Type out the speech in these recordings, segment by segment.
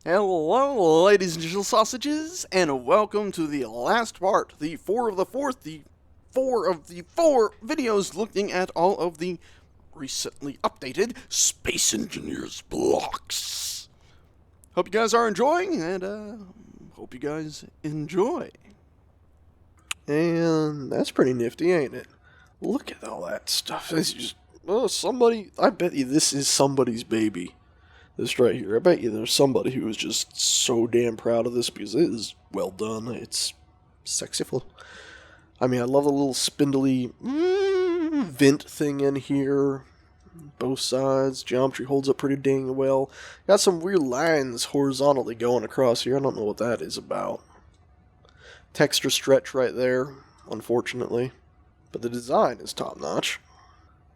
Hello, ladies and digital sausages, and welcome to the last part, the four of the four videos looking at all of the recently updated Space Engineers blocks. Hope you guys are enjoying, and hope you guys enjoy. And that's pretty nifty, ain't it? Look at all that stuff. It's just, I bet you this is somebody's baby. This right here. I bet you there's somebody who is just so damn proud of this because it is well done. It's sexyful. I mean, I love the little spindly vent thing in here. Both sides. Geometry holds up pretty dang well. Got some weird lines horizontally going across here. I don't know what that is about. Texture stretch right there, unfortunately. But the design is top notch.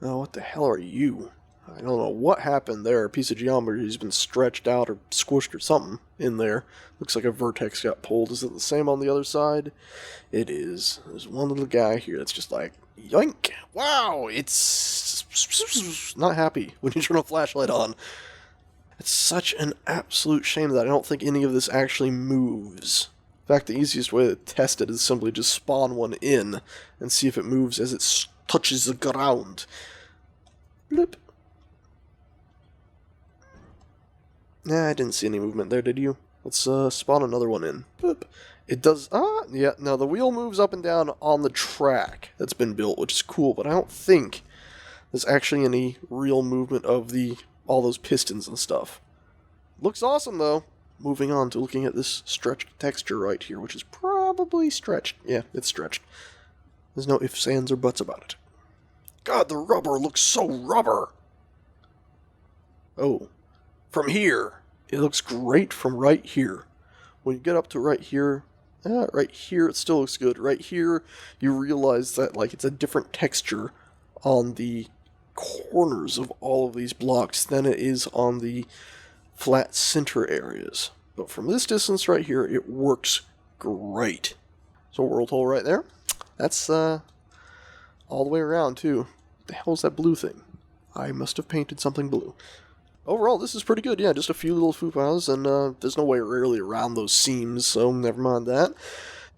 Oh, what the hell are you? I don't know what happened there. A piece of geometry has been stretched out or squished or something in there. Looks like a vertex got pulled. Is it the same on the other side? It is. There's one little guy here that's just like, yoink! Wow! It's not happy when you turn a flashlight on. It's such an absolute shame that I don't think any of this actually moves. In fact, the easiest way to test it is simply just spawn one in and see if it moves as it touches the ground. Bloop. Nah, I didn't see any movement there, did you? Let's spawn another one in. Boop. It does, yeah, no, the wheel moves up and down on the track that's been built, which is cool, but I don't think there's actually any real movement of all those pistons and stuff. Looks awesome, though. Moving on to looking at this stretched texture right here, which is probably stretched. Yeah, it's stretched. There's no ifs, ands, or buts about it. God, the rubber looks so rubber! Oh. From here, it looks great from right here. When you get up to right here it still looks good. Right here, you realize that it's a different texture on the corners of all of these blocks than it is on the flat center areas. But from this distance right here, it works great. So world hole right there. That's all the way around too. What the hell is that blue thing? I must have painted something blue. Overall, this is pretty good, yeah, just a few little foo-pows, and there's no way really around those seams, so never mind that.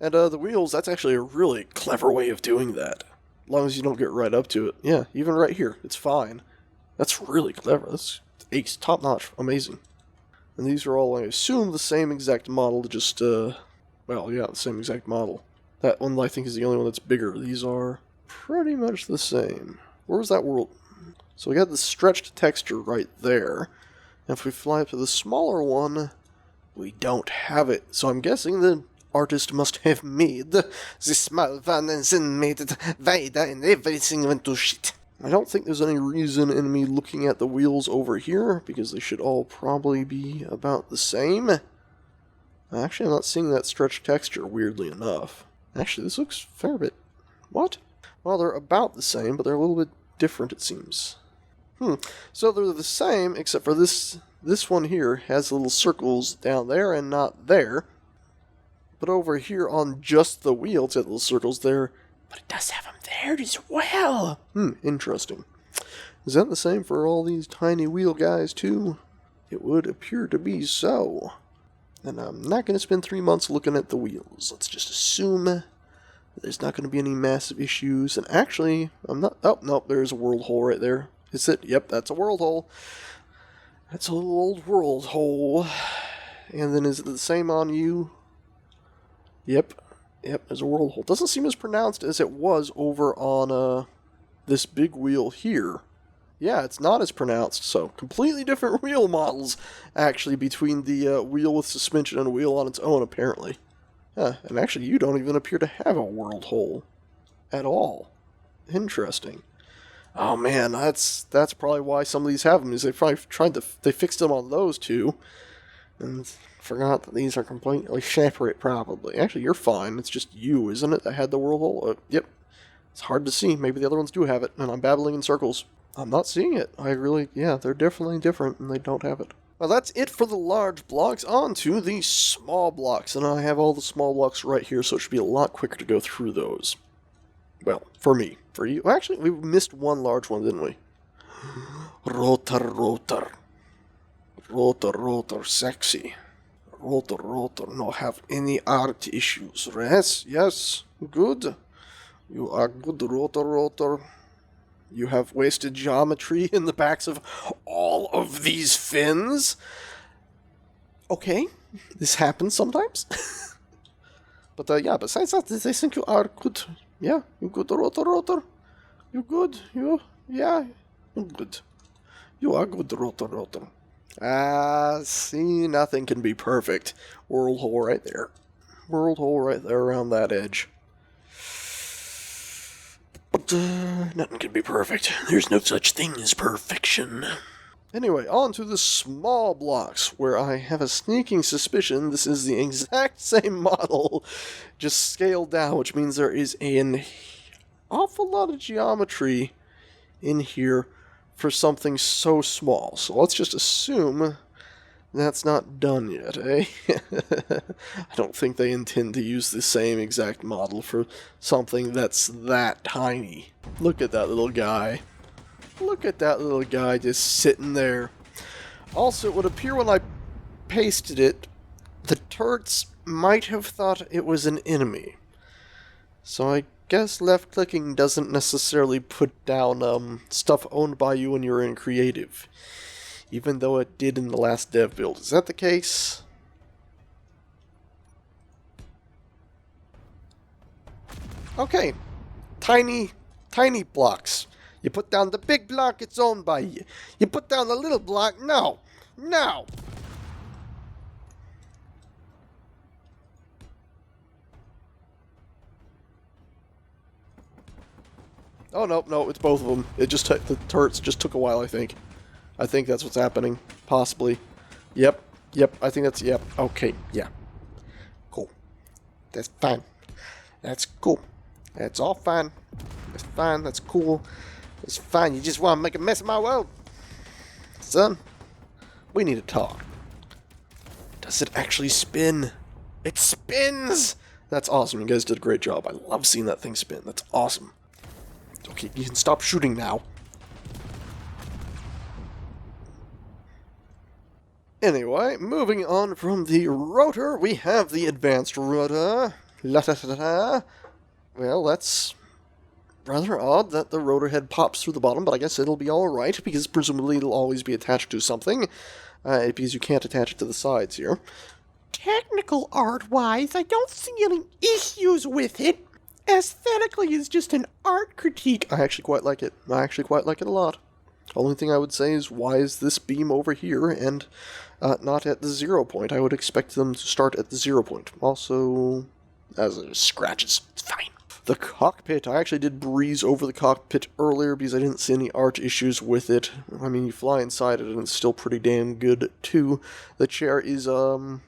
And the wheels, that's actually a really clever way of doing that. As long as you don't get right up to it. Yeah, even right here, it's fine. That's really clever. That's ace, top-notch, amazing. And these are all, I assume, the same exact model, just, the same exact model. That one, I think, is the only one that's bigger. These are pretty much the same. Where was that world? So we got the stretched texture right there. And if we fly up to the smaller one, we don't have it. So I'm guessing the artist must have made the small one and then made it wider and everything went to shit. I don't think there's any reason in me looking at the wheels over here, because they should all probably be about the same. Actually, I'm not seeing that stretched texture, weirdly enough. Actually, this looks a fair bit. What? Well, they're about the same, but they're a little bit different, it seems. So they're the same, except for this one here has little circles down there and not there. But over here on just the wheel, it's got little circles there. But it does have them there as well. Interesting. Is that the same for all these tiny wheel guys, too? It would appear to be so. And I'm not going to spend 3 months looking at the wheels. Let's just assume that there's not going to be any massive issues. And actually, I'm not... Oh, no, there's a world hole right there. Is it? Yep, that's a world hole. That's a little old world hole. And then is it the same on you? Yep, there's a world hole. Doesn't seem as pronounced as it was over on this big wheel here. Yeah, it's not as pronounced, so completely different wheel models, actually, between the wheel with suspension and a wheel on its own, apparently. Yeah, and actually, you don't even appear to have a world hole at all. Interesting. Oh man, that's probably why some of these have them, is they probably they fixed them on those two, and forgot that these are completely separate, probably. Actually, you're fine, it's just you, isn't it, that had the world hole? Yep. It's hard to see, maybe the other ones do have it, and I'm babbling in circles. I'm not seeing it. They're definitely different, and they don't have it. Well, that's it for the large blocks. On to the small blocks, and I have all the small blocks right here, so it should be a lot quicker to go through those. Well, for me. For you. Well, actually, we missed one large one, didn't we? Rotor. Rotor, sexy. Rotor, no have any art issues. Yes, good. You are good, Rotor. You have wasted geometry in the backs of all of these fins. Okay, this happens sometimes. But yeah, besides that, I think you are good. Yeah, you good, Rotor. You good. You good. You are good, Rotor. See, nothing can be perfect. World hole right there. World hole right there around that edge. But nothing can be perfect. There's no such thing as perfection. Anyway, on to the small blocks, where I have a sneaking suspicion this is the exact same model, just scaled down, which means there is an awful lot of geometry in here for something so small. So let's just assume that's not done yet, eh? I don't think they intend to use the same exact model for something that's that tiny. Look at that little guy. Look at that little guy just sitting there. Also, it would appear when I pasted it, the turrets might have thought it was an enemy. So I guess left-clicking doesn't necessarily put down stuff owned by you when you're in creative. Even though it did in the last dev build. Is that the case? Okay. Tiny blocks. You put down the big block, it's owned by you. You put down the little block, no. Oh, no, it's both of them. The turrets just took a while, I think. I think that's what's happening. Possibly. Yep, I think that's, yep, okay, yeah. Cool. That's fine. That's cool. That's all fine. That's fine, that's cool. It's fine, you just want to make a mess of my world. Son, we need to talk. Does it actually spin? It spins! That's awesome, you guys did a great job. I love seeing that thing spin, that's awesome. Okay, you can stop shooting now. Anyway, moving on from the rotor, we have the advanced rotor. Well, that's rather odd that the rotor head pops through the bottom, but I guess it'll be alright, because presumably it'll always be attached to something, because you can't attach it to the sides here. Technical art-wise, I don't see any issues with it. Aesthetically, it's just an art critique. I actually quite like it. I actually quite like it a lot. Only thing I would say is, why is this beam over here and not at the 0 point? I would expect them to start at the 0 point. Also, as it scratches, it's fine. The cockpit, I actually did breeze over the cockpit earlier because I didn't see any art issues with it. I mean, you fly inside it and it's still pretty damn good, too. The chair is, the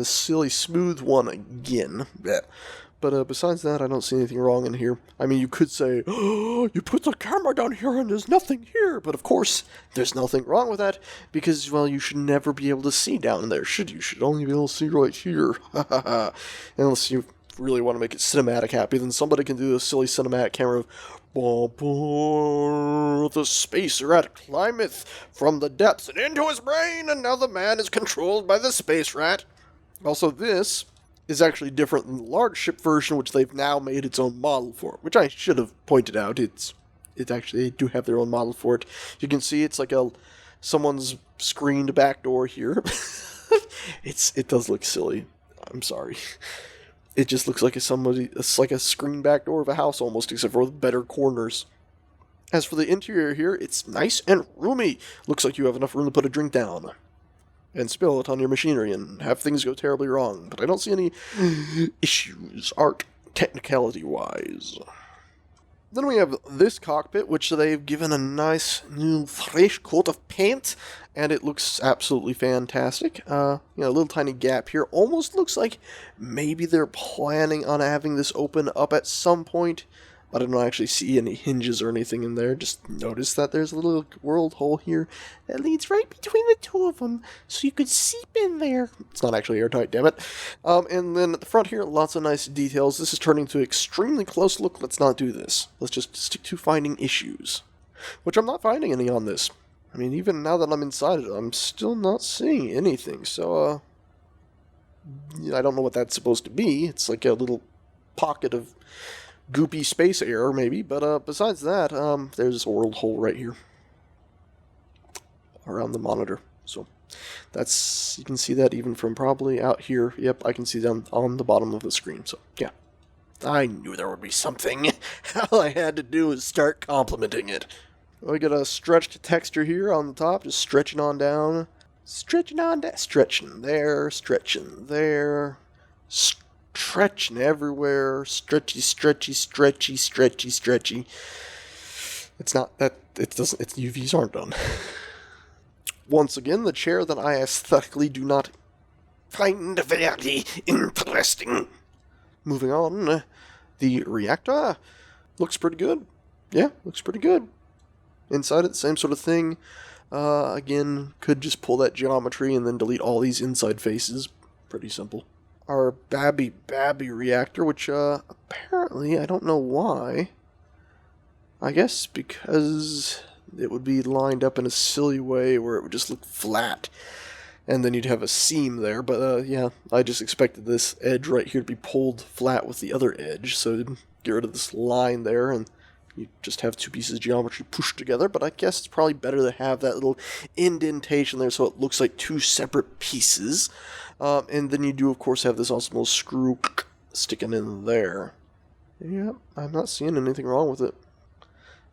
silly smooth one again. Blech. But besides that, I don't see anything wrong in here. I mean, you could say, oh, you put the camera down here and there's nothing here. But of course, there's nothing wrong with that because, well, you should never be able to see down there, should you? You should only be able to see right here. Unless you really want to make it cinematic happy, then somebody can do a silly cinematic camera of the space rat climbeth from the depths and into his brain, and now the man is controlled by the space rat. Also, this is actually different than the large ship version, which they've now made its own model for, which I should have pointed out. It actually, they do have their own model for it. You can see it's like someone's screened back door here. It does look silly. I'm sorry. It just looks like it's like a screen back door of a house almost, except for with better corners. As for the interior here, it's nice and roomy. Looks like you have enough room to put a drink down and spill it on your machinery and have things go terribly wrong. But I don't see any issues, art technicality-wise. Then we have this cockpit, which they've given a nice new fresh coat of paint, and it looks absolutely fantastic. A little tiny gap here. Almost looks like maybe they're planning on having this open up at some point. I don't actually see any hinges or anything in there. Just notice that there's a little world hole here that leads right between the two of them, so you could seep in there. It's not actually airtight, damn it. And then at the front here, lots of nice details. This is turning to extremely close look. Let's not do this. Let's just stick to finding issues, which I'm not finding any on this. I mean, even now that I'm inside it, I'm still not seeing anything. So, I don't know what that's supposed to be. It's like a little pocket of goopy space air, maybe. But besides that, there's a world hole right here around the monitor. So you can see that even from probably out here. Yep, I can see them on the bottom of the screen. So yeah, I knew there would be something. All I had to do was start complimenting it. We got a stretched texture here on the top, just stretching on down. Stretching on down. Stretching there, stretching there. Stretching everywhere. Stretchy, stretchy, stretchy, stretchy, stretchy. It's not that, its UVs aren't done. Once again, the chair that I aesthetically do not find very interesting. Moving on, the reactor looks pretty good. Yeah, looks pretty good. Inside it, same sort of thing. Again, could just pull that geometry and then delete all these inside faces. Pretty simple. Our Babby reactor, which apparently, I don't know why. I guess because it would be lined up in a silly way where it would just look flat. And then you'd have a seam there. But yeah, I just expected this edge right here to be pulled flat with the other edge. So get rid of this line there and you just have two pieces of geometry pushed together, but I guess it's probably better to have that little indentation there so it looks like two separate pieces. And then you do, of course, have this awesome little screw sticking in there. Yeah, I'm not seeing anything wrong with it.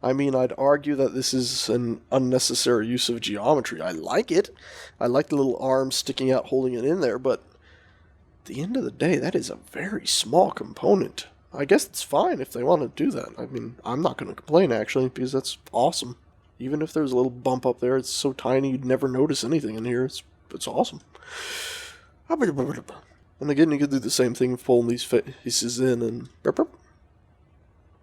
I mean, I'd argue that this is an unnecessary use of geometry. I like it. I like the little arm sticking out holding it in there, but at the end of the day, that is a very small component. I guess it's fine if they want to do that. I mean, I'm not going to complain, actually, because that's awesome. Even if there's a little bump up there, it's so tiny you'd never notice anything in here. It's awesome. And again, you could do the same thing, pulling these faces in and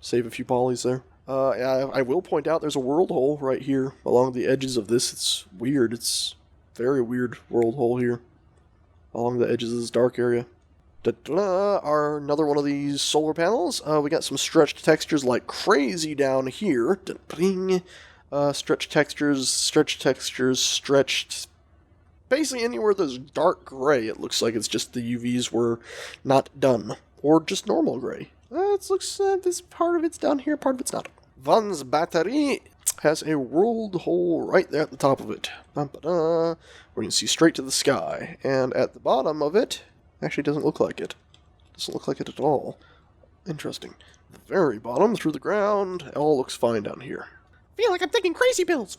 save a few polys there. I will point out there's a world hole right here along the edges of this. It's weird. It's very weird world hole here along the edges of this dark area. Are another one of these solar panels. We got some stretched textures like crazy down here. Stretched textures, stretched. Basically anywhere there's dark gray, it looks like it's just the UVs were not done. Or just normal gray. It looks this part of it's down here, part of it's not. Van's battery has a world hole right there at the top of it. Where you can see straight to the sky. And at the bottom of it, actually doesn't look like it. Doesn't look like it at all. Interesting. The very bottom, through the ground, it all looks fine down here. Feel like I'm taking crazy pills!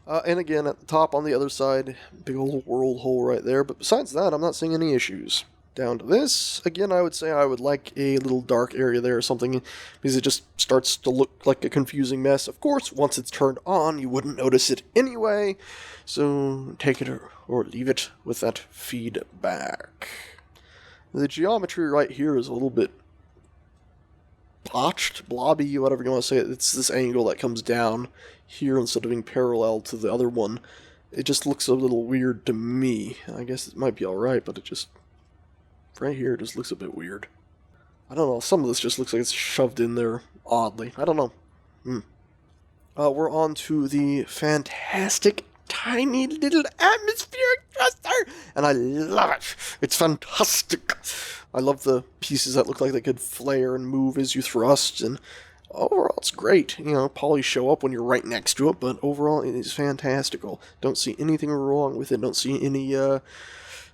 And again, at the top on the other side, big old world hole right there. But besides that, I'm not seeing any issues. Down to this, again, I would say I would like a little dark area there or something, because it just starts to look like a confusing mess. Of course, once it's turned on, you wouldn't notice it anyway, so take it or leave it with that feedback. The geometry right here is a little bit botched, blobby, whatever you want to say. It's this angle that comes down here instead of being parallel to the other one. It just looks a little weird to me. I guess it might be alright, but it just... right here, it just looks a bit weird. I don't know, some of this just looks like it's shoved in there oddly. I don't know. We're on to the fantastic, tiny little atmospheric thruster, and I love it. It's fantastic. I love the pieces that look like they could flare and move as you thrust, and overall it's great. You know, polys show up when you're right next to it, but overall it is fantastical. Don't see anything wrong with it. Don't see any,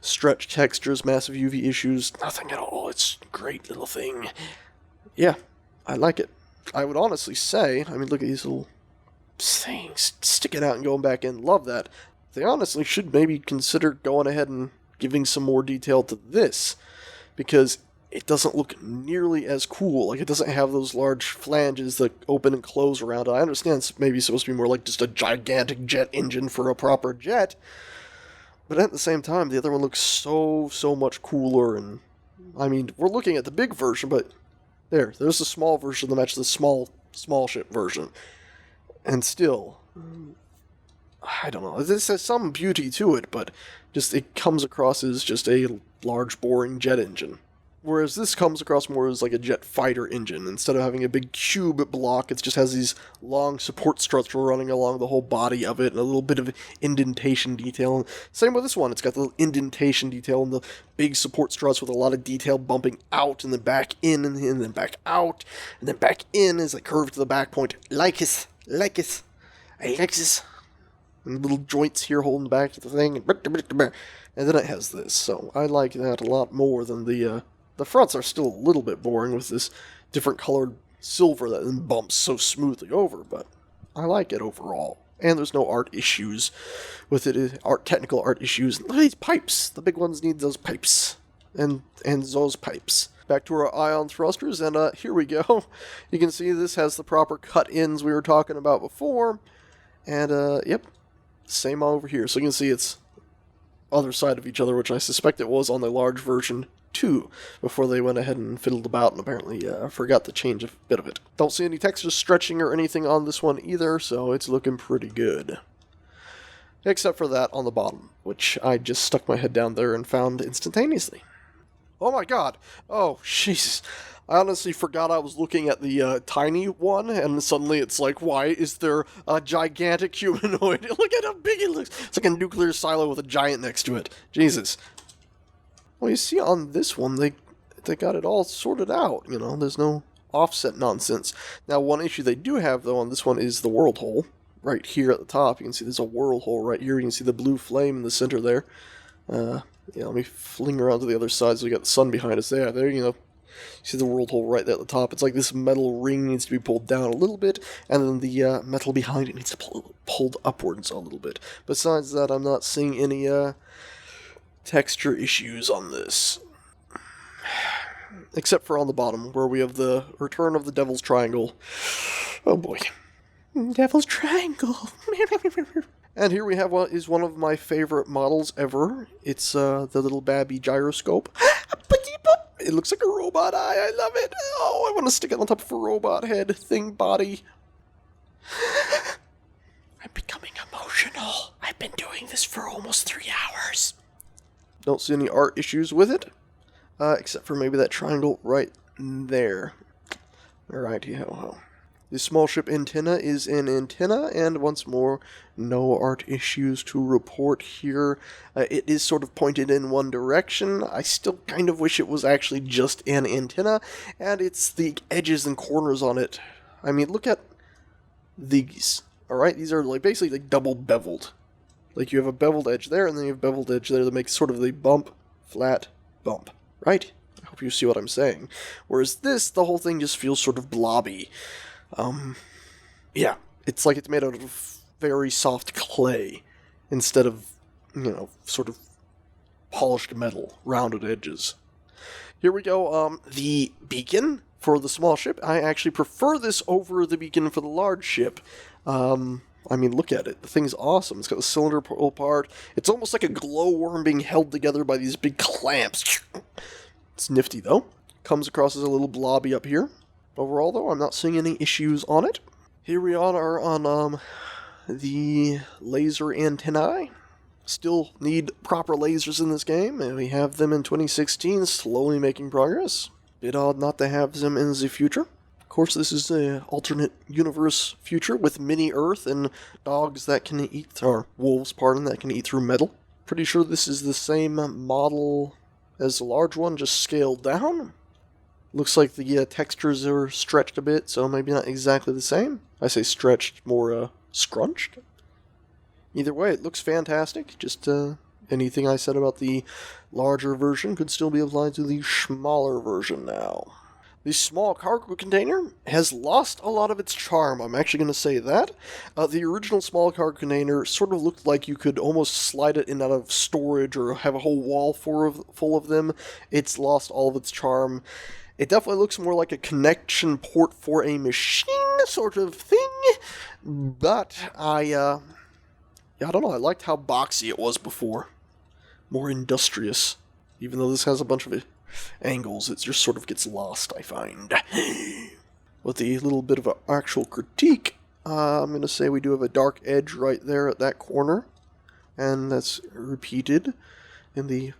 stretch textures, massive UV issues, nothing at all. It's a great little thing. Yeah, I like it. I would honestly say, I mean, look at these little things sticking out and going back in. Love that. They honestly should maybe consider going ahead and giving some more detail to this, because it doesn't look nearly as cool. Like, it doesn't have those large flanges that open and close around it. I understand it's maybe supposed to be more like just a gigantic jet engine for a proper jet, but at the same time, the other one looks so much cooler, and, I mean, we're looking at the big version, but there's the small version that matches the small ship version. And still, I don't know, this has some beauty to it, but just it comes across as just a large, boring jet engine. Whereas this comes across more as like a jet fighter engine. Instead of having a big cube block, it just has these long support struts running along the whole body of it, and a little bit of indentation detail. Same with this one. It's got the little indentation detail and the big support struts with a lot of detail bumping out and then back in and then back out and then back in as they curve to the back point. Alexis. And little joints here holding back to the thing. And then it has this. So I like that a lot more than the fronts are still a little bit boring with this different colored silver that then bumps so smoothly over, but I like it overall. And there's no art issues with it, technical art issues. Look at these pipes. The big ones need those pipes. And those pipes. Back to our ion thrusters, and here we go. You can see this has the proper cut-ins we were talking about before. And, yep, same over here. So you can see it's other side of each other, which I suspect it was on the large version too, before they went ahead and fiddled about and apparently forgot to change a bit of it. Don't see any textures stretching or anything on this one either, so it's looking pretty good. Except for that on the bottom, which I just stuck my head down there and found instantaneously. Oh my god! Oh, Jesus. I honestly forgot I was looking at the tiny one, and suddenly it's like, why is there a gigantic humanoid? Look at how big it looks! It's like a nuclear silo with a giant next to it. Jesus. Well, you see on this one, they got it all sorted out, you know, there's no offset nonsense. Now, one issue they do have, though, on this one is the world hole. Right here at the top, you can see there's a world hole right here. You can see the blue flame in the center there. Yeah, let me fling around to the other side so we got the sun behind us there. There, you know, you see the world hole right there at the top. It's like this metal ring needs to be pulled down a little bit, and then the metal behind it needs to be pulled upwards a little bit. Besides that, I'm not seeing any texture issues on this. Except for on the bottom, where we have the return of the Devil's Triangle. Oh boy. Devil's Triangle! And here we have one of my favorite models ever. It's the little Babby gyroscope. It looks like a robot eye. I love it. Oh, I want to stick it on top of a robot head thing body. I'm becoming emotional. I've been doing this for almost 3 hours. Don't see any art issues with it. Except for maybe that triangle right there. Righty-ho-ho. The small ship antenna is an antenna, and once more, no art issues to report here. It is sort of pointed in one direction. I still kind of wish it was actually just an antenna, and it's the edges and corners on it. I mean, look at these, alright? These are like basically like double beveled. Like you have a beveled edge there, and then you have a beveled edge there that makes sort of the bump, flat, bump, right? I hope you see what I'm saying. Whereas this, the whole thing just feels sort of blobby. Yeah, it's like it's made out of very soft clay instead of, you know, sort of polished metal, rounded edges. Here we go, the beacon for the small ship. I actually prefer this over the beacon for the large ship. I mean, look at it. The thing's awesome. It's got the cylinder pull part. It's almost like a glowworm being held together by these big clamps. It's nifty, though. Comes across as a little blobby up here. Overall, though, I'm not seeing any issues on it. Here we are on the laser antennae. Still need proper lasers in this game, and we have them in 2016, slowly making progress. Bit odd not to have them in the future. Of course, this is an alternate universe future with mini-Earth and dogs that can eat, or wolves, pardon, that can eat through metal. Pretty sure this is the same model as the large one, just scaled down. Looks like the textures are stretched a bit, so maybe not exactly the same. I say stretched, more scrunched. Either way, it looks fantastic. Just anything I said about the larger version could still be applied to the smaller version now. The small cargo container has lost a lot of its charm, I'm actually going to say that. The original small cargo container sort of looked like you could almost slide it in out of storage or have a whole wall full of them. It's lost all of its charm. It definitely looks more like a connection port for a machine sort of thing, but I don't know, I liked how boxy it was before. More industrious. Even though this has a bunch of angles, it just sort of gets lost, I find. With a little bit of an actual critique, I'm going to say we do have a dark edge right there at that corner, and that's repeated in the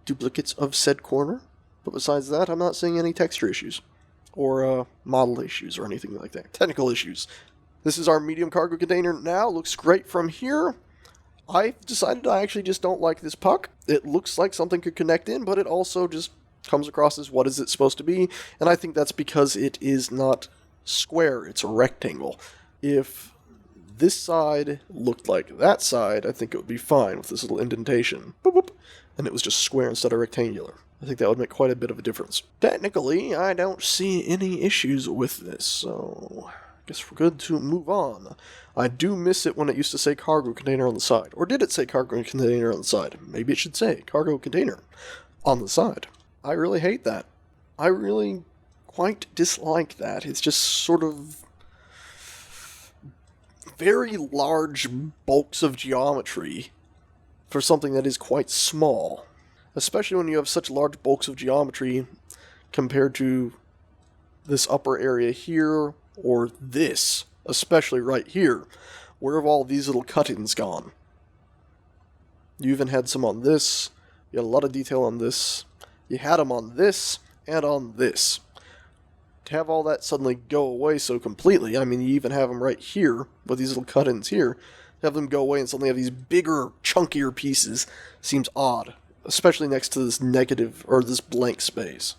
duplicates of said corner. But besides that, I'm not seeing any texture issues. Or model issues or anything like that. Technical issues. This is our medium cargo container now. Looks great from here. I've decided I actually just don't like this puck. It looks like something could connect in, but it also just comes across as what is it supposed to be. And I think that's because it is not square. It's a rectangle. If this side looked like that side, I think it would be fine with this little indentation. Boop, boop, and it was just square instead of rectangular. I think that would make quite a bit of a difference. Technically, I don't see any issues with this, so I guess we're good to move on. I do miss it when it used to say cargo container on the side. Or did it say cargo container on the side? Maybe it should say cargo container on the side. I really hate that. I really quite dislike that. It's just sort of very large bulks of geometry for something that is quite small. Especially when you have such large bulks of geometry compared to this upper area here, or this, especially right here. Where have all these little cut-ins gone? You even had some on this. You had a lot of detail on this. You had them on this and on this. To have all that suddenly go away so completely, I mean, you even have them right here, with these little cut-ins here. To have them go away and suddenly have these bigger, chunkier pieces seems odd. Especially next to this negative, or this blank space.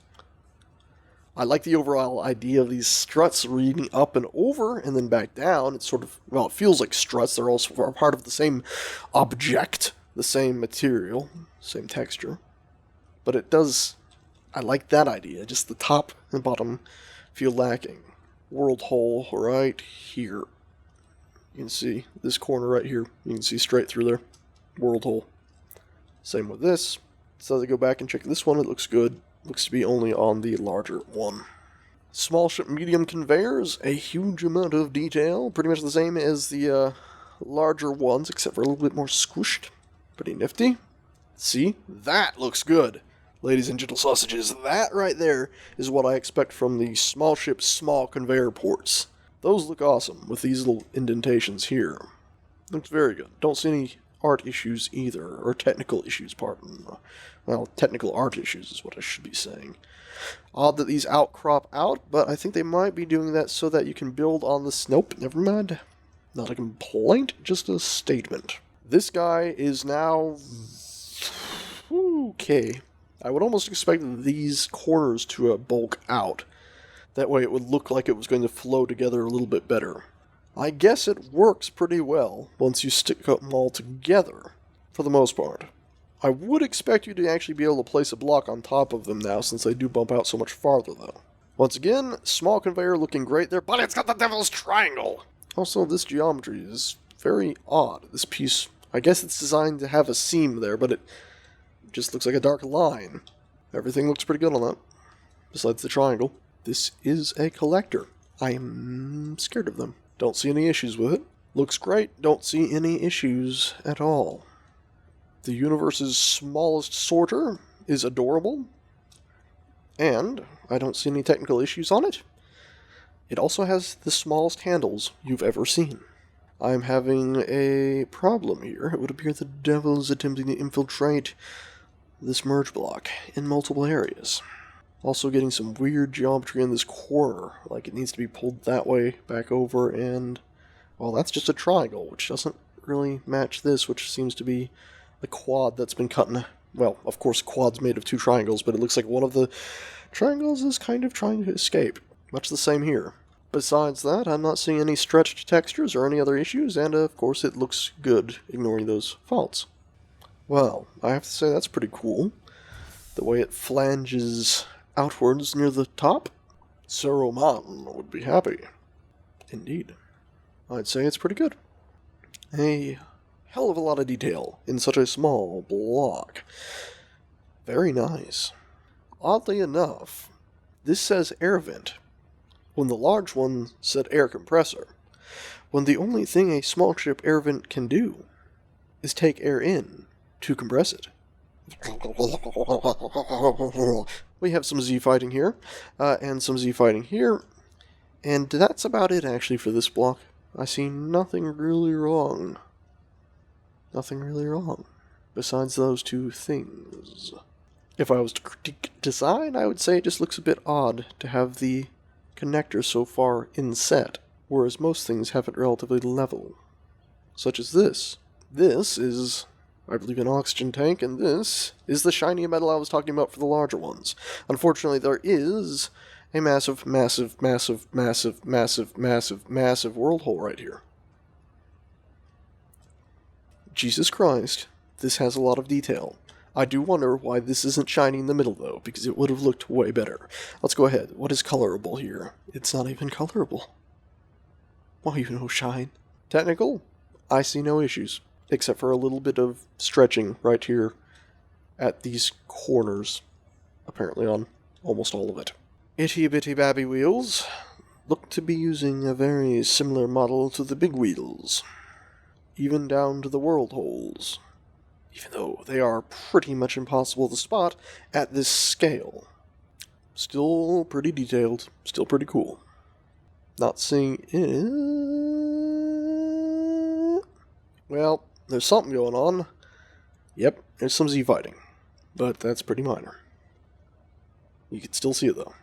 I like the overall idea of these struts reading up and over, and then back down. It's sort of, well, it feels like struts. They're also part of the same object, the same material, same texture. But it does, I like that idea. Just the top and bottom feel lacking. World hole right here. You can see this corner right here. You can see straight through there. World hole. Same with this. So as I go back and check this one, it looks good. Looks to be only on the larger one. Small ship medium conveyors, a huge amount of detail. Pretty much the same as the larger ones, except for a little bit more squished. Pretty nifty. See? That looks good. Ladies and gentle sausages, that right there is what I expect from the small ship small conveyor ports. Those look awesome with these little indentations here. Looks very good. Don't see any art issues either, or technical issues, pardon. Well, technical art issues is what I should be saying. Odd that these outcrop out, but I think they might be doing that so that you can build on this. Nope, never mind. Not a complaint, just a statement. This guy is now... okay. I would almost expect these corners to bulk out. That way it would look like it was going to flow together a little bit better. I guess it works pretty well once you stick them all together, for the most part. I would expect you to actually be able to place a block on top of them now, since they do bump out so much farther, though. Once again, small conveyor looking great there, but it's got the devil's triangle! Also, this geometry is very odd. This piece, I guess it's designed to have a seam there, but it just looks like a dark line. Everything looks pretty good on that, besides the triangle. This is a collector. I am scared of them. Don't see any issues with it. Looks great. Don't see any issues at all. The universe's smallest sorter is adorable. And I don't see any technical issues on it. It also has the smallest handles you've ever seen. I'm having a problem here. It would appear the devil is attempting to infiltrate this merge block in multiple areas. Also getting some weird geometry in this corner, like it needs to be pulled that way, back over, and, well, that's just a triangle, which doesn't really match this, which seems to be the quad that's been cut in. Well, of course, quad's made of two triangles, but it looks like one of the triangles is kind of trying to escape. Much the same here. Besides that, I'm not seeing any stretched textures or any other issues, and of course it looks good, ignoring those faults. Well, I have to say that's pretty cool. The way it flanges outwards near the top. Sir Roman would be happy. Indeed. I'd say it's pretty good. A hell of a lot of detail in such a small block. Very nice. Oddly enough, this says air vent, when the large one said air compressor, when the only thing a small ship air vent can do is take air in to compress it. We have some Z fighting here, and some Z fighting here, and that's about it actually for this block. I see nothing really wrong. Nothing really wrong, besides those two things. If I was to critique design, I would say it just looks a bit odd to have the connector so far inset, whereas most things have it relatively level. Such as this. This is, I believe, an oxygen tank, and this is the shiny metal I was talking about for the larger ones. Unfortunately, there is a massive, massive, massive, massive, massive, massive, massive world hole right here. Jesus Christ, this has a lot of detail. I do wonder why this isn't shiny in the middle, though, because it would have looked way better. Let's go ahead. What is colorable here? It's not even colorable. Why, you know, shine. Technical? I see no issues, except for a little bit of stretching right here at these corners, apparently on almost all of it. Itty-bitty babby wheels look to be using a very similar model to the big wheels, even down to the world holes, even though they are pretty much impossible to spot at this scale. Still pretty detailed, still pretty cool. Not seeing it. Well, there's something going on. Yep, there's some Z fighting, but that's pretty minor. You can still see it though.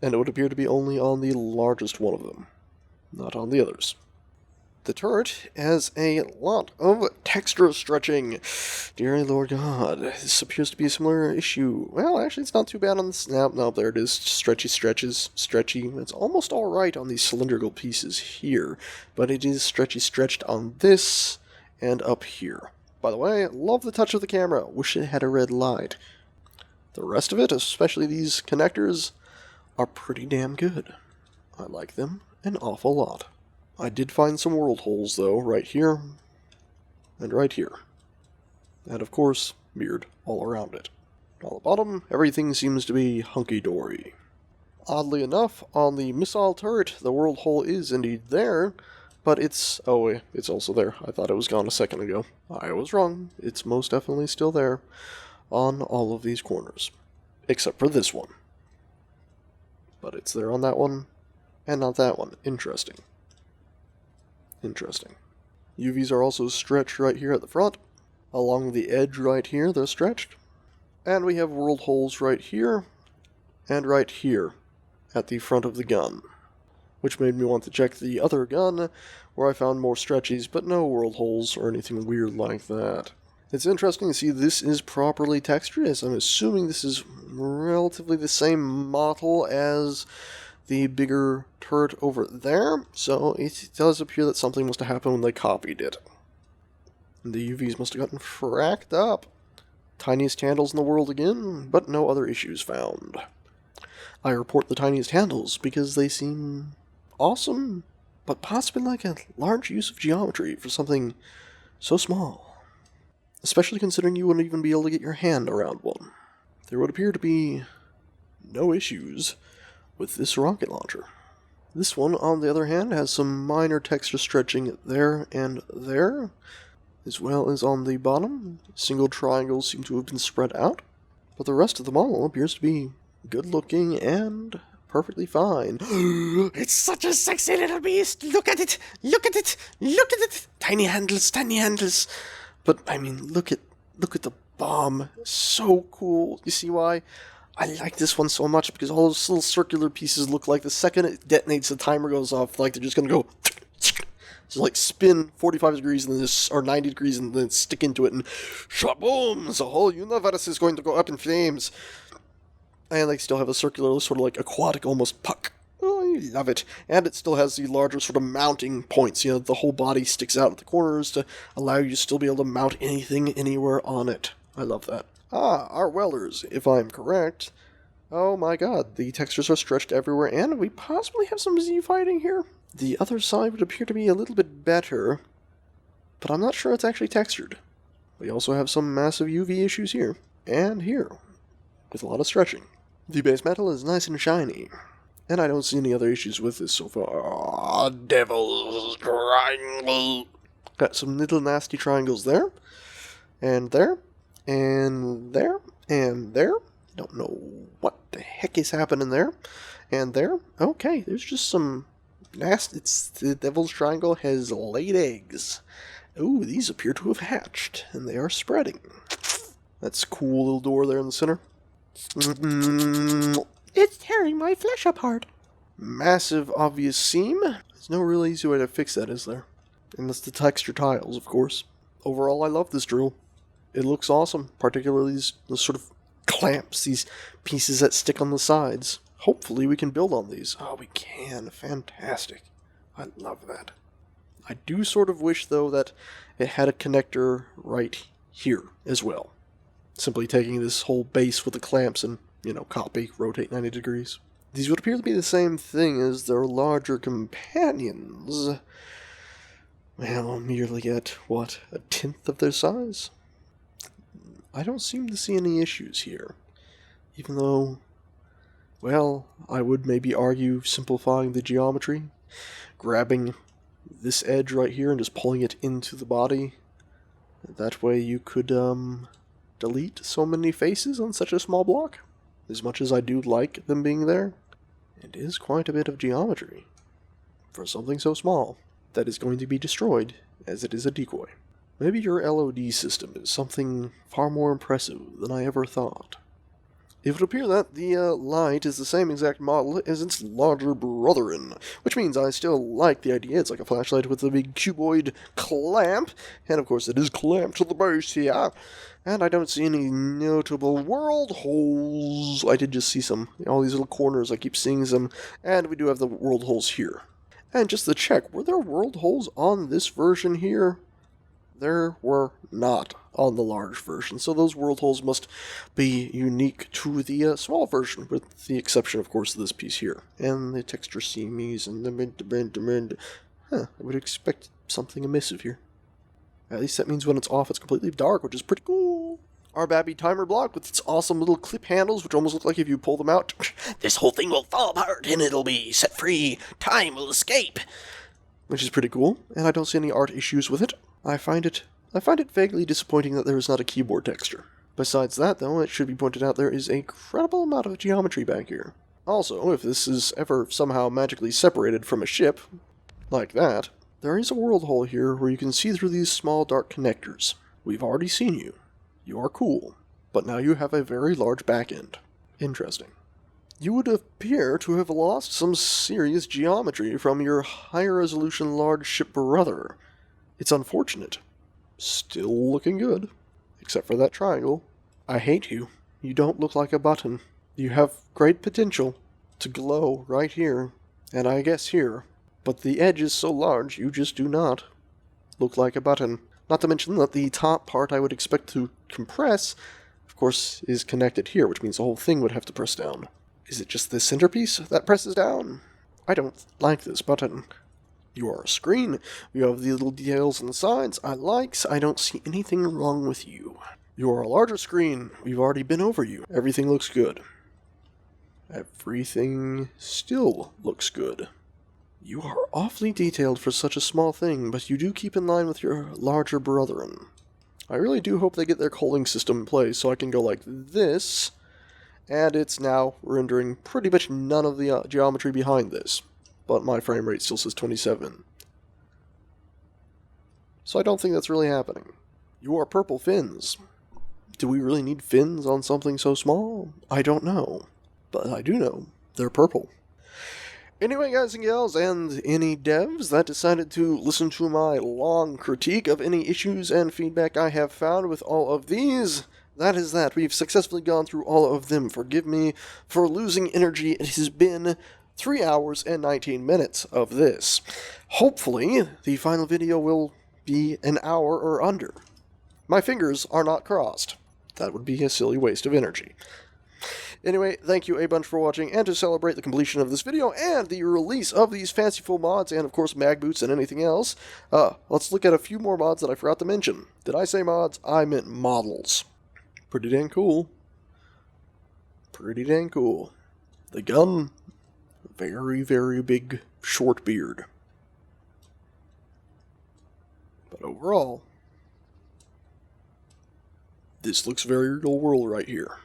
And it would appear to be only on the largest one of them, not on the others. The turret has a lot of texture stretching. Dear Lord God, this appears to be a similar issue. Well, actually, it's not too bad on the snap. No, there it is. Stretchy stretches. Stretchy. It's almost alright on these cylindrical pieces here, but it is stretchy stretched on this and up here. By the way, love the touch of the camera. Wish it had a red light. The rest of it, especially these connectors, are pretty damn good. I like them an awful lot. I did find some world holes, though, right here and right here. And, of course, mirrored all around it. On the bottom, everything seems to be hunky-dory. Oddly enough, on the missile turret, the world hole is indeed there, but it's also there. I thought it was gone a second ago. I was wrong. It's most definitely still there on all of these corners, except for this one. But it's there on that one, and not that one. Interesting. Interesting. UVs are also stretched right here at the front. Along the edge right here, they're stretched. And we have world holes right here, and right here, at the front of the gun. Which made me want to check the other gun, where I found more stretchies, but no world holes or anything weird like that. It's interesting to see this is properly textured, as I'm assuming this is relatively the same model as the bigger turret over there, so it does appear that something must have happened when they copied it. And the UVs must have gotten fracked up. Tiniest handles in the world again, but no other issues found. I report the tiniest handles because they seem awesome, but possibly like a large use of geometry for something so small. Especially considering you wouldn't even be able to get your hand around one. There would appear to be no issues with this rocket launcher. This one, on the other hand, has some minor texture stretching there and there, as well as on the bottom. Single triangles seem to have been spread out, but the rest of the model appears to be good looking and perfectly fine. It's such a sexy little beast! Look at it! Look at it! Look at it! Tiny handles, tiny handles! But, I mean, look at the bomb. So cool. You see why? I like this one so much because all those little circular pieces look like the second it detonates, the timer goes off, like they're just gonna go. So like spin 45 degrees and then or 90 degrees and then stick into it and shaboom! The whole universe is going to go up in flames. And they still have a circular, sort of like aquatic almost puck. Oh, I love it. And it still has the larger sort of mounting points. You know, the whole body sticks out at the corners to allow you to still be able to mount anything anywhere on it. I love that. Our welders, if I'm correct. Oh my god, the textures are stretched everywhere, and we possibly have some Z fighting here. The other side would appear to be a little bit better, but I'm not sure it's actually textured. We also have some massive UV issues here, and here, with a lot of stretching. The base metal is nice and shiny, and I don't see any other issues with this so far. Devil's Triangle! Got some little nasty triangles there, and there. And there, and there. Don't know what the heck is happening there. And there. Okay, there's just some nasty. The Devil's Triangle has laid eggs. Ooh, these appear to have hatched, and they are spreading. That's a cool little door there in the center. It's tearing my flesh apart. Massive obvious seam. There's no real easy way to fix that, is there? And that's the texture tiles, of course. Overall, I love this drill. It looks awesome, particularly these sort of clamps, these pieces that stick on the sides. Hopefully we can build on these. Oh, we can. Fantastic. I love that. I do sort of wish, though, that it had a connector right here as well. Simply taking this whole base with the clamps and, copy, rotate 90 degrees. These would appear to be the same thing as their larger companions. Well, merely at, what, a tenth of their size? I don't seem to see any issues here. Even though, well, I would maybe argue simplifying the geometry, grabbing this edge right here and just pulling it into the body. That way you could, delete so many faces on such a small block. As much as I do like them being there, it is quite a bit of geometry for something so small that is going to be destroyed as it is a decoy. Maybe your LOD system is something far more impressive than I ever thought. It would appear that the light is the same exact model as its larger brethren, which means I still like the idea. It's like a flashlight with a big cuboid clamp, and of course it is clamped to the base here. And I don't see any notable world holes. I did just see some, all these little corners, I keep seeing them, and we do have the world holes here. And just to check, were there world holes on this version here? There were not on the large version, so those world holes must be unique to the small version, with the exception, of course, of this piece here. And the texture seamies and the I would expect something amissive here. At least that means when it's off, it's completely dark, which is pretty cool. Our Babby timer block with its awesome little clip handles, which almost look like if you pull them out, this whole thing will fall apart and it'll be set free. Time will escape. Which is pretty cool, and I don't see any art issues with it. I find it vaguely disappointing that there is not a keyboard texture. Besides that, though, it should be pointed out there is a incredible amount of geometry back here. Also, if this is ever somehow magically separated from a ship, like that, there is a world hole here where you can see through these small dark connectors. We've already seen you. You are cool, but now you have a very large back end. Interesting. You would appear to have lost some serious geometry from your higher resolution large ship brother. It's unfortunate. Still looking good. Except for that triangle. I hate you. You don't look like a button. You have great potential to glow right here, and I guess here. But the edge is so large, you just do not look like a button. Not to mention that the top part I would expect to compress, of course, is connected here, which means the whole thing would have to press down. Is it just the centerpiece that presses down? I don't like this button. You are a screen. You have the little details on the sides. I don't see anything wrong with you. You are a larger screen. We've already been over you. Everything looks good. Everything still looks good. You are awfully detailed for such a small thing, but you do keep in line with your larger brethren. I really do hope they get their culling system in place so I can go like this, and it's now rendering pretty much none of the geometry behind this. But my frame rate still says 27. So I don't think that's really happening. You are purple fins. Do we really need fins on something so small? I don't know. But I do know they're purple. Anyway, guys and gals, and any devs that decided to listen to my long critique of any issues and feedback I have found with all of these, that is that. We've successfully gone through all of them. Forgive me for losing energy. It has been 3 hours and 19 minutes of this. Hopefully, the final video will be an hour or under. My fingers are not crossed. That would be a silly waste of energy. Anyway, thank you a bunch for watching, and to celebrate the completion of this video and the release of these fanciful mods, and of course mag boots and anything else, let's look at a few more mods that I forgot to mention. Did I say mods? I meant models. Pretty dang cool. Pretty dang cool. The gun, very, very big, short beard. But overall, this looks very real world right here.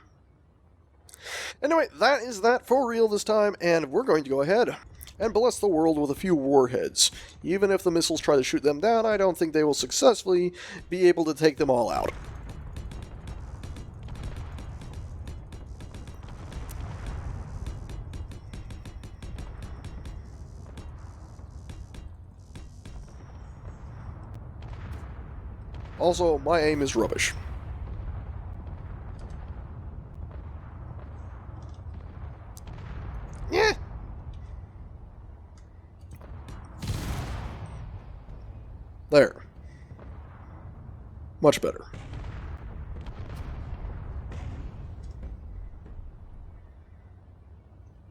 Anyway, that is that for real this time, and we're going to go ahead and bless the world with a few warheads. Even if the missiles try to shoot them down, I don't think they will successfully be able to take them all out. Also, my aim is rubbish. Yeah. There. Much better.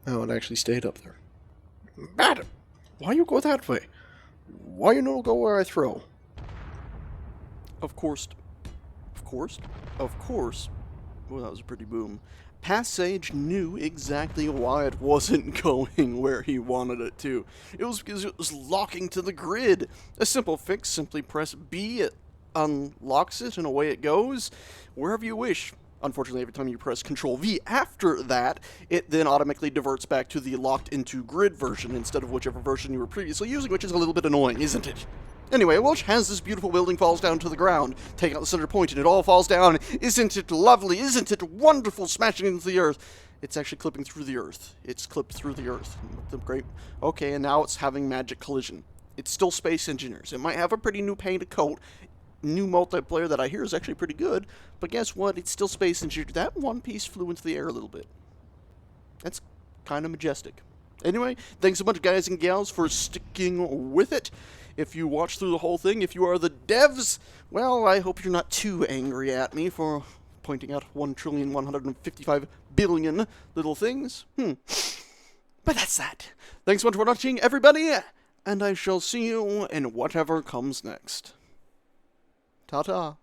Oh, it actually stayed up there. Bad. Why you go that way? Why you no go where I throw? Of course. Of course. Of course. Well, that was a pretty boom. Passage knew exactly why it wasn't going where he wanted it to. It was because it was locking to the grid. A simple fix, simply press B, it unlocks it, and away it goes, wherever you wish. Unfortunately, every time you press Control V after that, it then automatically diverts back to the locked into grid version instead of whichever version you were previously using, which is a little bit annoying, isn't it? Anyway, Welch has this beautiful building falls down to the ground. Take out the center point and it all falls down. Isn't it lovely? Isn't it wonderful, smashing into the earth? It's actually clipping through the earth. It's clipped through the earth. The great. Okay, and now it's having magic collision. It's still Space Engineers. It might have a pretty new painted coat. New multiplayer that I hear is actually pretty good, but guess what? It's still Space Engineers. That one piece flew into the air a little bit. That's kind of majestic. Anyway, thanks so much, guys and gals, for sticking with it. If you watch through the whole thing, if you are the devs, well, I hope you're not too angry at me for pointing out 1,155,000,000,000 little things. But that's that. Thanks so much for watching, everybody, and I shall see you in whatever comes next. Ta-ta.